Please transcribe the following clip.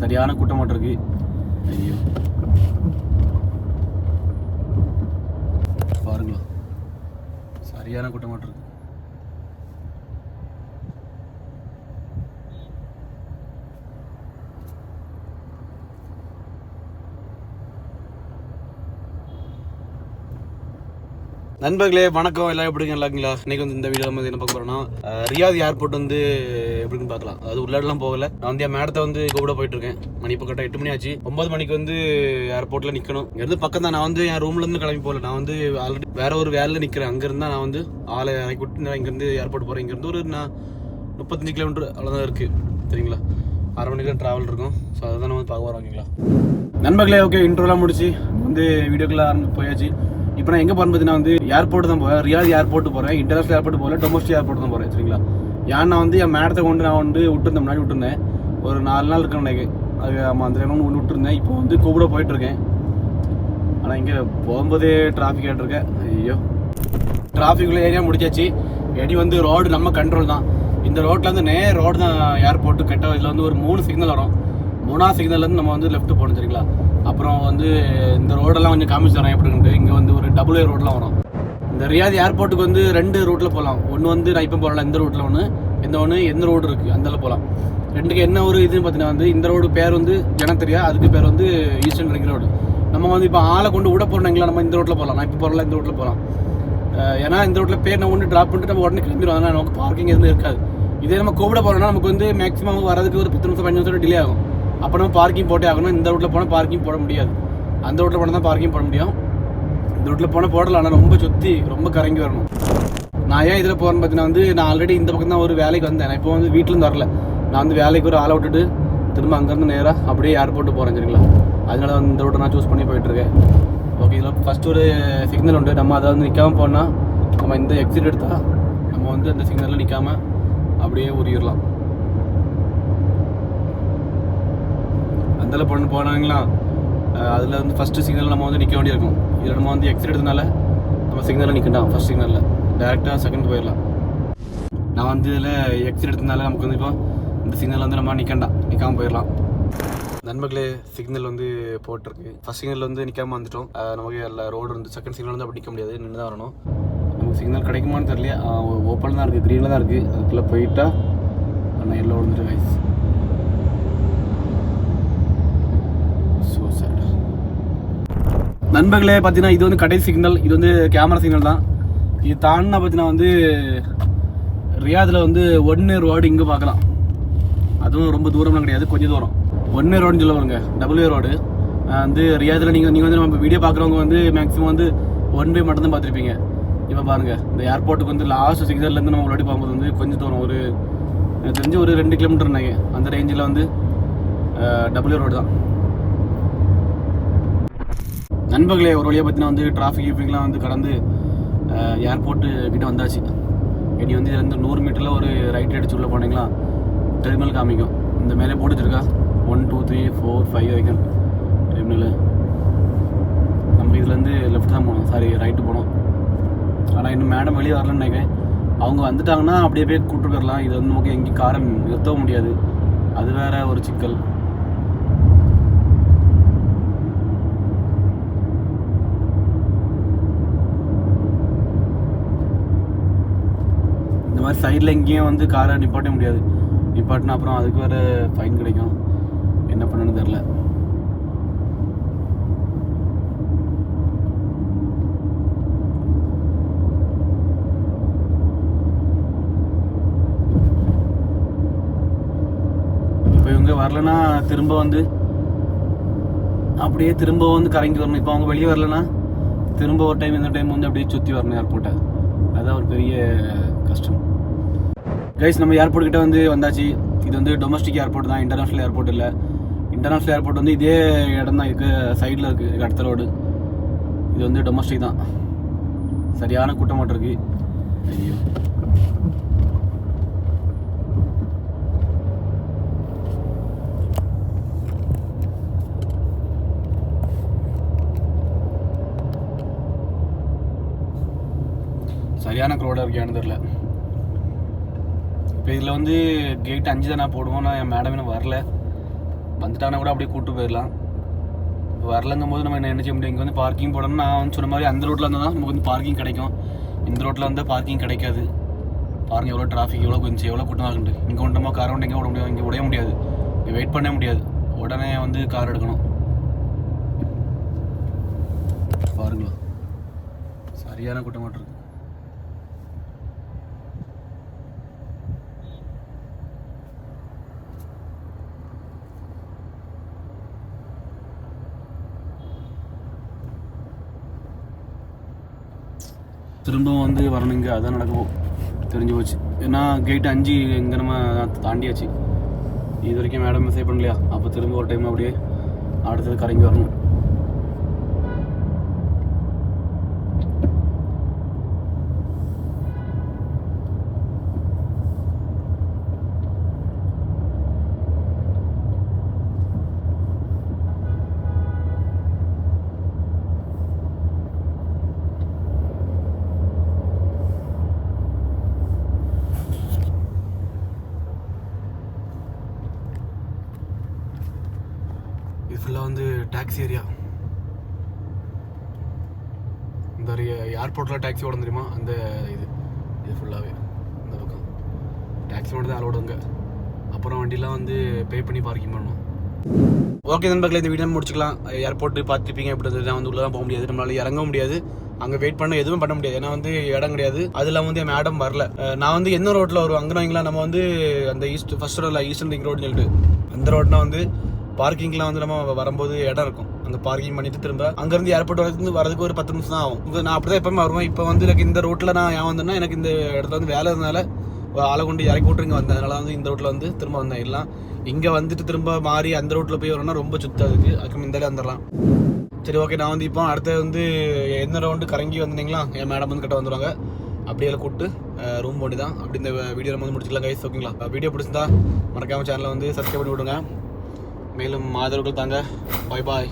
சரியான கூட்டமாட்டம் இருக்கு. ஐயோ பாருங்களா, சரியான கூட்டமாட்டம் இருக்கு. நண்பர்களே வணக்கம், எல்லாம் எப்படிங்க, நல்லாங்களா? இன்னைக்கு வந்து இந்த வீடியோ வந்து என்ன பார்க்க போறோம்னா, ரியாத் ஏர்போர்ட் வந்து எப்படின்னு பார்க்கலாம். அது உள்ளாடலாம் போகல. நான் வந்து என் மேடத்தை வந்து கூப்பிட போயிட்டு இருக்கேன். மணி இப்போ கரெக்டாக 8 மணி ஆச்சு. 9 மணிக்கு வந்து ஏர்போர்ட்ல நிற்கணும். இங்கிருந்து பக்கம் தான். நான் வந்து என் ரூம்ல இருந்து கிளம்பி போகல. நான் வந்து ஆல்ரெடி வேற ஒரு வேலையில் நிற்கிறேன். அங்கிருந்தா நான் வந்து ஆளை இறக்கி விட்டு நான் இங்கிருந்து ஏர்போர்ட் போகிறேன். இங்கிருந்து ஒரு 35 கிலோமீட்டர் அவ்வளோதான் இருக்குது, சரிங்களா? 1/2 மணிக்கு ட்ராவல் இருக்கும். ஸோ அதை தான் வந்து பார்க்க வரோங்களா நண்பர்களே. ஓகே, இன்ட்ரோலாம் முடிச்சு வந்து வீடியோக்கெல்லாம் போயாச்சு. இப்போ நான் எங்கே போகிறேன் பார்த்தீங்கன்னா வந்து ஏர்போர்ட் தான் போகிறேன். ரியாத் ஏர்போர்ட் போகிறேன். இன்டர்நேஷனல் ஏர்போர்ட் போகல, டொமஸ்டிக் ஏர்போர்ட் தான் போகிறேன், சரிங்களா? ஏன்னா வந்து என் மேடத்தை கொண்டு நான் வந்து விட்டுருந்தேன், முன்னாடி விட்டுருந்தேன். ஒரு 4 நாள் இருக்கேன் எனக்கு. அது ஆமாம், அந்த டைம் ஒன்று விட்டுருந்தேன். இப்போ வந்து கூப்பிட போயிட்டுருக்கேன். ஆனால் இங்கே போகும்போதே டிராஃபிக் ஆகிட்டுருக்கேன். ஐயோ, டிராஃபிக் உள்ள ஏரியா முடிச்சாச்சு. எடி வந்து ரோடு நம்ம கண்ட்ரோல் தான். இந்த ரோட்டில் வந்து ரோடு தான் ஏர்போர்ட்டு கட்ட. இதில் வந்து ஒரு 3 சிக்னல் வரும். 3ஆவது சிக்னல்லேருந்து நம்ம வந்து லெஃப்ட் போகணும், சரிங்களா? அப்புறம் வந்து இந்த ரோடெல்லாம் கொஞ்சம் காமிச்சு தரேன் எப்படின்ட்டு. இங்கே வந்து ஒரு டபுள் ரோடெலாம் வரும். இந்த ரியாத் ஏர்போர்ட்டுக்கு வந்து 2 ரூட்டில் போகலாம். ஒன்று வந்து நான் இப்போ போகலாம் இந்த ரூட்டில் ஒன்று, எந்த ரோடு இருக்குது அந்தளவு போகலாம். ரெண்டுக்கு என்ன ஒரு இதுன்னு பார்த்தீங்கன்னா வந்து இந்த ரோடு பேர் வந்து ஜனத்தரியா, அதுக்கு பேர் வந்து ஈஸ்டர்ன் ரிங் ரோடு. நம்ம வந்து இப்போ ஆளை கொண்டு விட போகிறோம்ங்களா, நம்ம இந்த ரோட்டில் போகலாம். நான் இப்போ போகலாம் இந்த ரோட்டில் போகலாம். ஏன்னா இந்த ரோட்டில் பேர் நான் ஒன்று ட்ராப் பண்ணிட்டு நம்ம உடனே கிளம்பிடுவோம். ஆனால் நமக்கு பார்க்கிங் எதுவும் இருக்காது. இதே நம்ம கூப்பிட போகிறோம்னா நமக்கு வந்து மேக்ஸிமம் வரதுக்கு ஒரு 10 நிமிஷம் 15 நிமிஷம் டிலே ஆகும். அப்போ நம்ம பார்க்கிங் போட்டே ஆகணும். இந்த ரோட்டில் போனால் பார்க்கிங் போட முடியாது. அந்த ரோட்டில் போனால் தான் பார்க்கிங் போட முடியும். இந்த ரோட்டில் போனால் போடலாம், ஆனால் ரொம்ப சுற்றி ரொம்ப கறங்கி வரணும். நான் ஏன் இதில் போகிறேன்னு பார்த்தீங்கன்னா வந்து நான் ஆல்ரெடி இந்த பக்கம் தான் ஒரு வேலைக்கு வந்தேன். நான் இப்போ வந்து வீட்டிலேருந்து வரல. நான் வந்து வேலைக்கு ஒரு ஆளை விட்டுட்டு திரும்ப அங்கேருந்து நேராக அப்படியே ஏர்போர்ட்டு போகிறேன், சரிங்களா? அதனால வந்து இந்த ரோட்டை நான் சூஸ் பண்ணி போயிட்டுருக்கேன். ஓகே, இதில் ஃபஸ்ட்டு ஒரு சிக்னல் உண்டு. நம்ம அதை வந்து நிற்காமல் போனால் நம்ம இந்த எக்ஸிட் எடுத்தால் நம்ம வந்து அந்த சிக்னலில் நிற்காமல் அப்படியே உருகிடலாம். அந்தளவு பொண்ணு போனாங்களா, அதில் வந்து ஃபஸ்ட்டு சிக்னல் நம்ம வந்து நிற்க வேண்டியிருக்கும். இதில் நம்ம வந்து எக்ஸிட் எடுத்தனால நம்ம சிக்னலில் நிற்கண்டாம். ஃபஸ்ட் சிக்னலில் டேரெக்டாக செகண்ட் போயிடலாம். நான் வந்து இதில் எக்ஸிட் எடுத்தனால நமக்கு வந்து இப்போ இந்த சிக்னல் வந்து நம்ம நிற்காமல் போயிடலாம். நண்பர்களே, சிக்னல் வந்து போட்டிருக்கு. ஃபஸ்ட் சிக்னல் வந்து நிற்காமல் வந்துட்டோம். நமக்கு எல்லா ரோடு இருந்து செகண்ட் சிக்னல் வந்து அப்படி நிற்க முடியாது, நின்று தான் வரணும். நமக்கு சிக்னல் கிடைக்குமான்னு தெரியல. ஓப்பனில் தான் இருக்குது, க்ரீனில் தான் இருக்குது. அதுக்குள்ளே போயிட்டா ஆனால் எல்லாம் விழுந்துட்டு கைஸ். நண்பர்களே பார்த்தீங்கன்னா இது வந்து கடைசி சிக்னல். இது வந்து கேமரா சிக்னல் தான். இது தாண்டினா பார்த்தீங்கன்னா வந்து ரியாதில் வந்து 1 ரோடு இங்கே பார்க்கலாம். அதுவும் ரொம்ப தூரம்லாம் கிடையாது, கொஞ்சம் தூரம். 1 ரோடுன்னு சொல்ல வருங்க, டபுள்வே ரோடு. வந்து ரியாதில் நீங்கள் வந்து நம்ம வீடியோ பார்க்குறவங்க வந்து மேக்ஸிமம் வந்து 1 வே மட்டும் தான் பார்த்துருப்பீங்க. இப்போ பாருங்கள், இந்த ஏர்போர்ட்டுக்கு வந்து லாஸ்ட் சிக்னல்லேருந்து நம்ம முன்னாடி போகும்போது வந்து கொஞ்சம் தூரம், ஒரு எனக்கு தெரிஞ்சு ஒரு 2 கிலோமீட்டர் இருந்தாங்க. அந்த ரேஞ்சில் வந்து டபுள்வே ரோடு தான். நண்பர்களே, ஒரு வழியாக பார்த்தீங்கன்னா வந்து டிராஃபிக்லாம் வந்து கடந்து ஏர்போர்ட்டு கிட்டே வந்தாச்சு. இனி வந்து இதுலேருந்து 100 மீட்டரில் ஒரு ரைட் அடிச்சு உள்ளே போனீங்களா டெர்மினல் காமிக்கும். இந்த மேலே போட்டு வச்சுருக்கா 1 2 3 4 5 வரைக்கும் டெர்மினல். நம்ம இதுலேருந்து லெஃப்ட் தான் போகணும், சாரி ரைட்டு போகணும். ஆனால் இன்னும் மேடம் வெளியே வரலன்னு நினைக்கிறேன். அவங்க வந்துட்டாங்கன்னா அப்படியே போய் கூப்பிட்டு போயிடலாம். இது வந்து நமக்கு எங்கேயும் காரை நிறுத்தவும் முடியாது, அது வேற ஒரு சிக்கல். இந்த மாதிரி சைடில் எங்கேயும் வந்து காரை நிப்பாட்ட முடியாது. நிப்பாட்டினா அப்புறம் அதுக்கு வேறு ஃபைன் கிடைக்கும். என்ன பண்ணணும்னு தெரில. இப்போ இவங்க வரலன்னா திரும்ப வந்து அப்படியே திரும்ப வந்து கரங்கி வரணும். இப்போ அவங்க வெளியே வரலன்னா திரும்ப ஒரு டைம் இந்த டைம் வந்து அப்படியே சுற்றி வரணும் ஏர்போர்ட்டை. அதுதான் ஒரு பெரிய கஷ்டம். கைஸ், நம்ம ஏர்போர்ட் கிட்ட வந்து வந்தாச்சு. இது வந்து டொமஸ்டிக் ஏர்போர்ட் தான், இன்டர்நேஷ்னல் ஏர்போர்ட் இல்லை. இன்டர்நேஷ்னல் ஏர்போர்ட் வந்து இதே இடம் தான் இருக்குது, சைடில் இருக்குது, அடுத்த ரோடு. இது வந்து டொமஸ்டிக் தான். சரியான கூட்டமாட்டம் இருக்குது. ஐயோ, சரியான க்ரௌடாக இருக்கியான்னு தெரில. இப்போ இதில் வந்து கேட் 5 தான் நான் போடுவோம். நான் என் மேடம் இன்னும் வரல. வந்துட்டாங்கன்னா கூட அப்படியே கூப்பிட்டு போயிடலாம். இப்போ வரலங்கும் போது நம்ம என்ன செய்ய முடியும்? இங்கே வந்து பார்க்கிங் போடணும்னு நான் வந்து சொன்ன மாதிரி அந்த ரோட்டில் இருந்தால் தான் நமக்கு வந்து பார்க்கிங் கிடைக்கும். இந்த ரோட்டில் வந்து பார்க்கிங் கிடைக்காது. பாருங்கள் எவ்வளோ டிராஃபிக், எவ்வளோ கொஞ்சம் எவ்வளோ கூட்டமாக இருக்குது. இங்கே கொண்டமா கார் கொண்டு எங்கே விட முடியாது, இங்கே விட முடியாது, இங்கே வெயிட் பண்ண முடியாது, உடனே வந்து கார் எடுக்கணும். பாருங்களா சரியான கூட்டமாக இருக்கு. திரும்பவும் வந்து வரணுங்க, அதான் நடக்கும் தெரிஞ்சு போச்சு. ஏன்னா கேட் 5 இங்கே நம்ம தாண்டியாச்சு. இது வரைக்கும் மேடம் மெசேஜ் பண்ணலையா? அப்போ திரும்ப ஒரு டைம் அப்படியே அடுத்தது கரைஞ்சி வரணும். இது ஃபுல்லாக வந்து டாக்ஸி ஏரியா. இந்த ஏர்போர்ட்டில் டாக்ஸி ஓட தெரியுமா? அந்த இது ஃபுல்லாகவே இந்த பக்கம் டாக்ஸி மட்டும் தான் அலோடுங்க. அப்புறம் வண்டிலாம் வந்து பே பண்ணி பார்க்கிங் பண்ணணும். ஓகே நண்பர்களே, இந்த வீடியோ முடிச்சுக்கலாம். ஏர்போர்ட்டு பார்த்துருப்பீங்க. எப்படி நான் வந்து உள்ளே தான் போக முடியாது, நம்மளால இறங்க முடியாது, அங்கே வெயிட் பண்ண எதுவும் பண்ண முடியாது. ஏன்னா வந்து இடம் கிடையாது. அதில் வந்து மேடம் வரல. நான் வந்து என்ன ரோட்டில் வருவோம் அங்கே வைங்களா, நம்ம வந்து அந்த ஃபர்ஸ்ட் ரோடில் ஈஸ்டர்ன் ரிங் ரோடுன்னு சொல்லிட்டு அந்த ரோட்னா வந்து பார்க்கிங்லாம் வந்து நம்ம வரும்போது இடம் இருக்கும். அந்த பார்க்கிங் பண்ணிட்டு திரும்ப அங்கேருந்து ஏர்போர்ட் வரதுக்கு ஒரு 10 நிமிஷம் தான் ஆகும். நான் அப்படி தான் எப்பவுமே வருவேன். இப்போ வந்து எனக்கு இந்த ரோட்டில் நான் ஏன் வந்தேன்னா, எனக்கு இந்த இடத்துல வந்து வேலை இருந்தனால ஆளை கொண்டு இறக்கி விட்டு இங்கே வந்தேன். அதனால வந்து இந்த ரோட்டில் வந்து திரும்ப வந்தேன். எல்லாம் இங்கே வந்துட்டு திரும்ப மாறி அந்த ரோட்டில் போய் வரணும்னா ரொம்ப சுத்தம் அதுக்கு இந்த வந்துடலாம். சரி ஓகே, நான் வந்து இப்போ அடுத்த வந்து எந்த ரவுண்டு கரங்கி வந்தீங்களா, என் மேடம் வந்து கிட்ட வந்துடுவாங்க. அப்படியே கூப்பிட்டு ரூம் போண்டி தான் அப்படி இந்த வீடியோ வந்து முடிச்சுக்கலாம் கைஸ். ஓகேங்களா? வீடியோ பிடிச்சிருந்தா மறக்காம சேனலை வந்து சப்ஸ்கிரைப் பண்ணி விடுங்க. மேலும் ஆதரவுகள் தாங்க. பாய் பாய்.